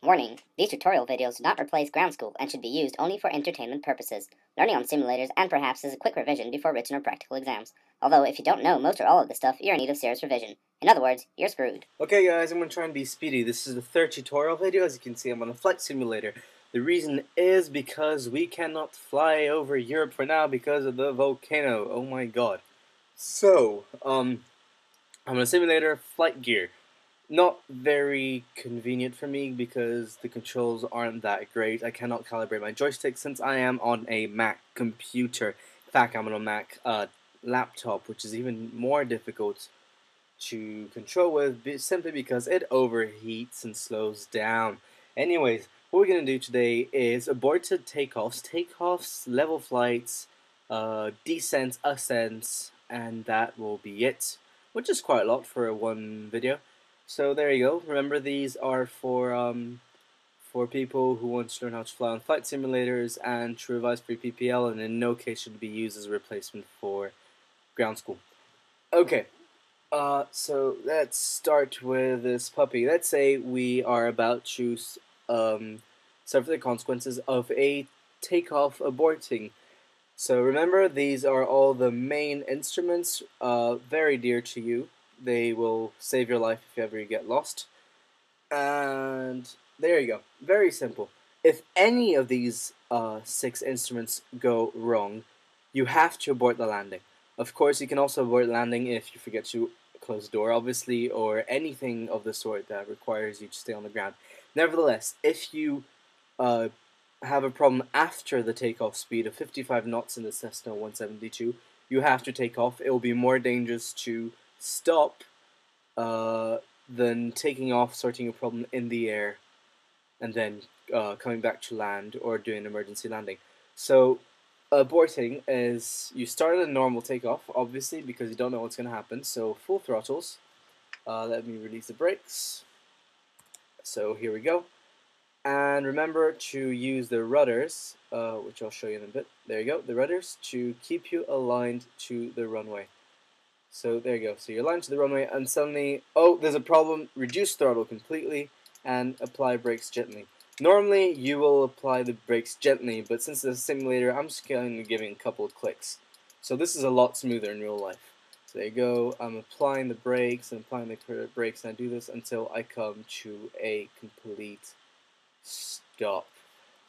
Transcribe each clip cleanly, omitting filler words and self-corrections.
Warning: these tutorial videos do not replace ground school and should be used only for entertainment purposes, learning on simulators, and perhaps as a quick revision before written or practical exams. Although, if you don't know most or all of this stuff, you're in need of serious revision. In other words, you're screwed. Okay guys, I'm going to try and be speedy. This is the third tutorial video. As you can see, I'm on a flight simulator. The reason is because we cannot fly over Europe for now because of the volcano. Oh my god. So, I'm on a simulator, FlightGear. Not very convenient for me because the controls aren't that great. I cannot calibrate my joystick since I am on a Mac computer. In fact, I'm on a Mac laptop, which is even more difficult to control with simply because it overheats and slows down. Anyways, what we're going to do today is aborted takeoffs, level flights, descents, ascents, and that will be it, which is quite a lot for one video. So there you go. Remember, these are for people who want to learn how to fly on flight simulators and to revise for PPL, and in no case should be used as a replacement for ground school. Okay. So let's start with this puppy. Let's say we are about to suffer the consequences of a takeoff aborting. So remember, these are all the main instruments, very dear to you. They will save your life if ever you get lost. And there you go. Very simple. If any of these 6 instruments go wrong, you have to abort the landing. Of course, you can also abort landing if you forget to close the door, obviously, or anything of the sort that requires you to stay on the ground. Nevertheless, if you have a problem after the takeoff speed of 55 knots in the Cessna 172, you have to take off. It will be more dangerous to stop than taking off, sorting a problem in the air, and then coming back to land or doing an emergency landing. So aborting is you start at a normal takeoff, obviously, because you don't know what's going to happen. So full throttles. Let me release the brakes. So here we go. And remember to use the rudders, which I'll show you in a bit. There you go, the rudders, to keep you aligned to the runway. So there you go. So you're aligned to the runway, and suddenly, oh, there's a problem. Reduce throttle completely and apply brakes gently. Normally, you will apply the brakes gently, but since it's a simulator, I'm just going to give it a couple of clicks. So this is a lot smoother in real life. So there you go. I'm applying the brakes and applying the brakes, and I do this until I come to a complete stop.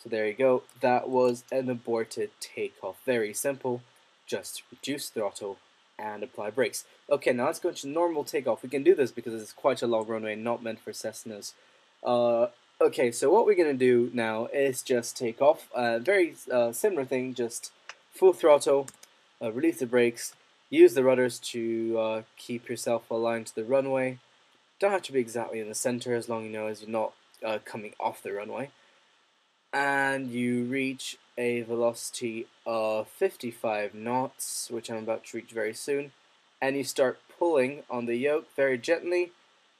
So there you go. That was an aborted takeoff. Very simple. Just reduce throttle and apply brakes. Okay, now let's go to normal takeoff. We can do this because it's quite a long runway, not meant for Cessnas. Okay, so what we're going to do now is just take off. Very similar thing, just full throttle, release the brakes, use the rudders to keep yourself aligned to the runway. Don't have to be exactly in the center as long as you're not coming off the runway. And you reach a velocity of 55 knots, which I'm about to reach very soon, and you start pulling on the yoke very gently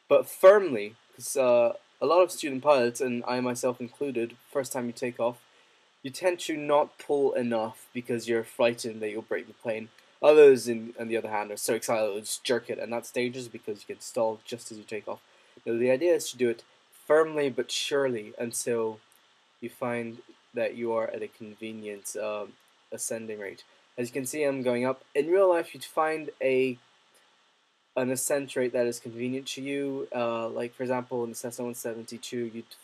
but firmly, because a lot of student pilots, and I myself included, first time you take off, you tend to not pull enough because you're frightened that you'll break the plane. Others, on the other hand, are so excited they'll just jerk it, and that's dangerous because you get stalled just as you take off. Now, the idea is to do it firmly but surely until you find that you are at a convenient ascending rate. As you can see, I'm going up. In real life, you'd find an ascent rate that is convenient to you. Like, for example, in the Cessna 172, you'd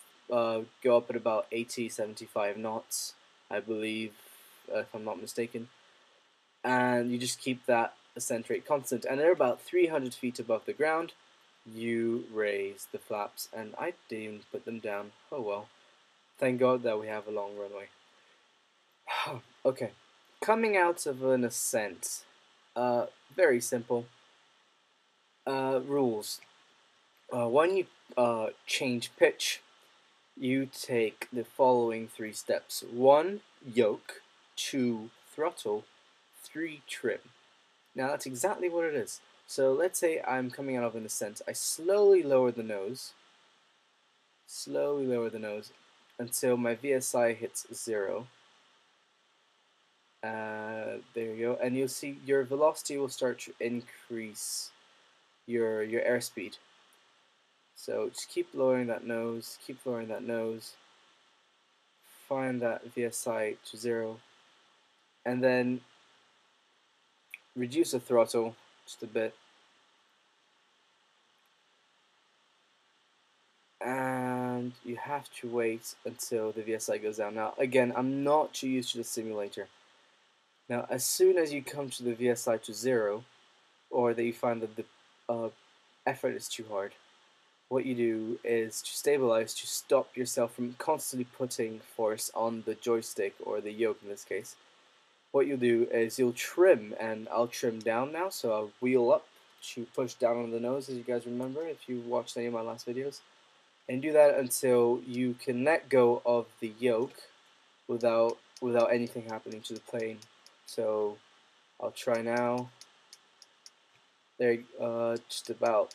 go up at about 80, 75 knots, I believe, if I'm not mistaken. And you just keep that ascent rate constant. And at about 300 feet above the ground, you raise the flaps. And I didn't even put them down. Oh well. Thank God that we have a long runway. Okay, coming out of an ascent, very simple. Rules. When you change pitch, you take the following 3 steps. 1, yoke. 2, throttle. 3, trim. Now that's exactly what it is. So let's say I'm coming out of an ascent. I slowly lower the nose. Until my VSI hits 0. There you go, and you'll see your velocity will start to increase your airspeed. So just keep lowering that nose, keep lowering that nose, find that VSI to 0, and then reduce the throttle just a bit. And you have to wait until the VSI goes down. Now, again, I'm not too used to the simulator. Now, as soon as you come to the VSI to 0, or that you find that the effort is too hard, what you do is to stabilize, to stop yourself from constantly putting force on the joystick, or the yoke in this case. What you'll do is you'll trim, and I'll trim down now, so I'll wheel up to push down on the nose, as you guys remember if you watched any of my last videos. And do that until you can let go of the yoke without anything happening to the plane. So I'll try now. There, just about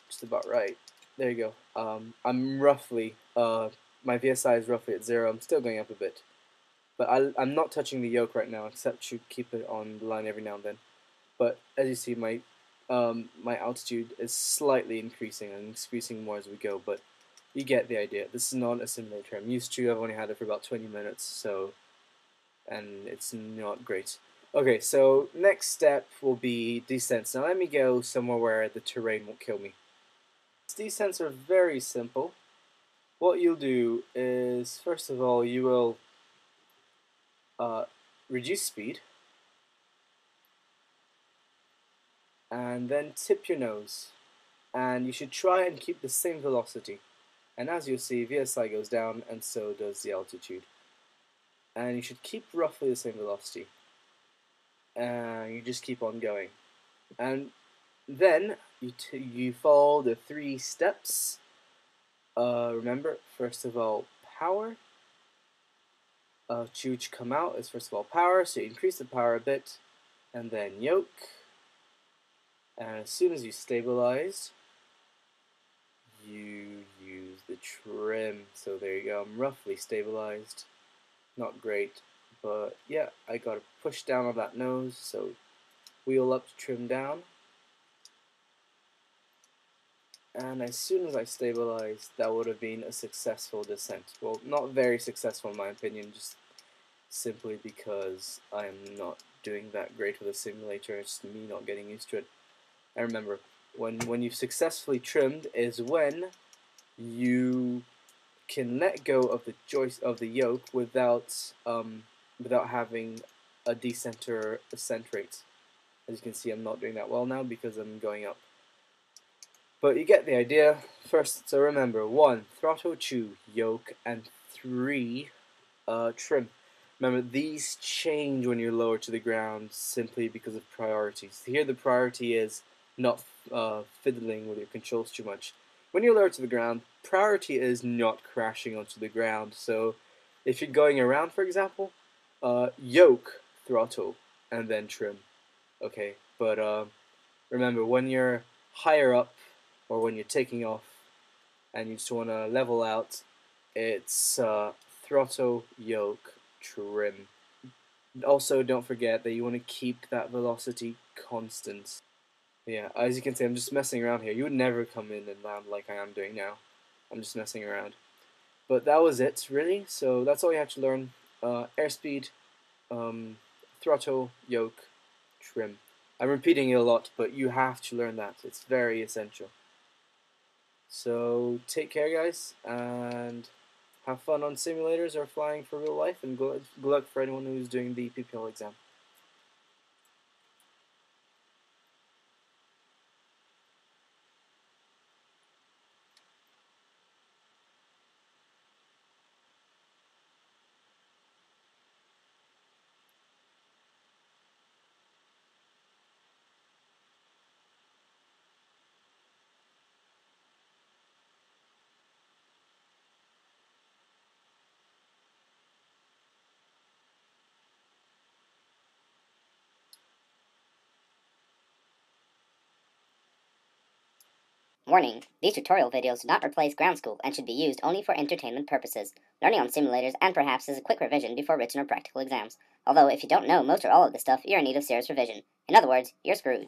right. There you go. I'm roughly, my VSI is roughly at 0. I'm still going up a bit, but I'm not touching the yoke right now, except to keep it on the line every now and then. But as you see, my altitude is slightly increasing and increasing more as we go. But you get the idea. This is not a simulator I'm used to. I've only had it for about 20 minutes, so, and it's not great. Okay, so next step will be descents. Now let me go somewhere where the terrain won't kill me. Descents are very simple. What you'll do is, first of all, you will reduce speed, and then tip your nose. And you should try and keep the same velocity. And as you'll see, VSI goes down, and so does the altitude. And you should keep roughly the same velocity. And you just keep on going. And then you follow the 3 steps. Remember, first of all, power. To come out is first of all power, so you increase the power a bit, and then yoke. And as soon as you stabilize, you use the trim. So there you go, I'm roughly stabilized. Not great, but yeah, I gotta push down on that nose, so wheel up to trim down. And as soon as I stabilized, that would have been a successful descent. Well, not very successful in my opinion, just simply because I'm not doing that great with a simulator. It's me not getting used to it. And remember, when you've successfully trimmed is when you can let go of the joist of the yoke without having a descent or ascent rate. As you can see, I'm not doing that well now because I'm going up. But you get the idea. First, so remember, 1, throttle, 2, yoke, and 3, trim. Remember, these change when you're lower to the ground simply because of priorities. Here the priority is not fiddling with your controls too much. When you're lower to the ground, priority is not crashing onto the ground. So if you're going around, for example, yoke, throttle, and then trim. Okay, but remember, when you're higher up, or when you're taking off and you just want to level out, it's throttle, yoke, trim. Also, don't forget that you want to keep that velocity constant. Yeah, as you can see, I'm just messing around here. You would never come in and land like I am doing now. I'm just messing around. But that was it, really. So that's all you have to learn. Airspeed, throttle, yoke, trim. I'm repeating it a lot, but you have to learn that. It's very essential. So take care, guys, and have fun on simulators or flying for real life, and good luck for anyone who's doing the PPL exam. Warning, these tutorial videos do not replace ground school and should be used only for entertainment purposes, learning on simulators, and perhaps as a quick revision before written or practical exams. Although, if you don't know most or all of this stuff, you're in need of serious revision. In other words, you're screwed.